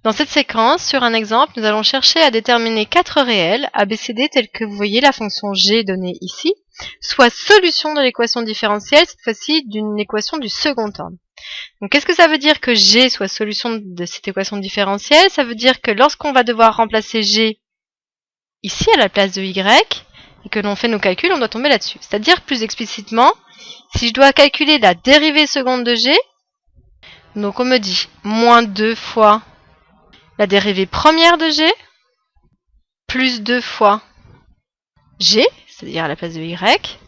Dans cette séquence, sur un exemple, nous allons chercher à déterminer 4 réels ABCD tels que vous voyez la fonction G donnée ici, soit solution de l'équation différentielle, cette fois-ci d'une équation du second ordre. Donc qu'est-ce que ça veut dire que G soit solution de cette équation différentielle? Ça veut dire que lorsqu'on va devoir remplacer G ici à la place de Y, et que l'on fait nos calculs, on doit tomber là-dessus. C'est-à-dire plus explicitement, si je dois calculer la dérivée seconde de G, donc on me dit moins 2 fois la dérivée première de G, plus 2 fois G, c'est-à-dire à la place de Y.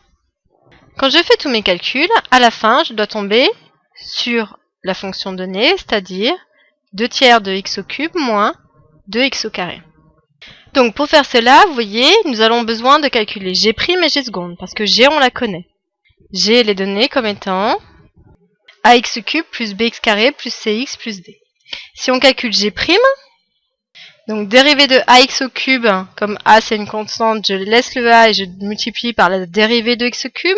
Quand je fais tous mes calculs, à la fin, je dois tomber sur la fonction donnée, c'est-à-dire 2 tiers de x au cube moins 2x au carré. Donc pour faire cela, vous voyez, nous avons besoin de calculer G' et G seconde, parce que G, on la connaît. G, elle est donnée comme étant ax cube plus bx carré plus cx plus d. Si on calcule G', donc dérivée de ax au cube, comme a c'est une constante, je laisse le a et je multiplie par la dérivée de x au cube.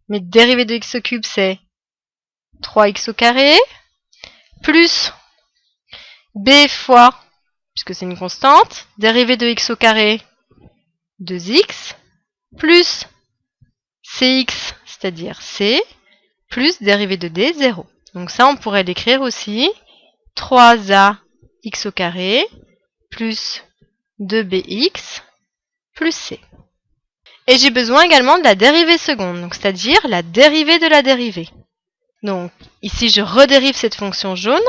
Mais dérivée de x au cube c'est 3x au carré, plus b fois, puisque c'est une constante, dérivée de x au carré 2x, plus cx, c'est-à-dire c, plus dérivée de d, 0. Donc ça, on pourrait l'écrire aussi 3ax au carré plus 2bx plus c. Et j'ai besoin également de la dérivée seconde, donc c'est-à-dire la dérivée de la dérivée. Donc ici, je redérive cette fonction jaune.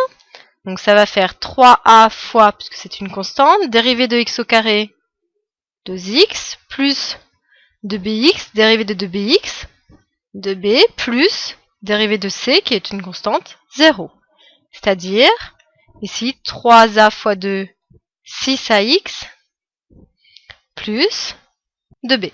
Donc ça va faire 3a fois, puisque c'est une constante, dérivée de x au carré 2x plus 2bx, dérivée de 2bx, 2b plus dérivée de c, qui est une constante, 0. C'est-à-dire, ici, 3a fois 2, 6ax, plus 2b.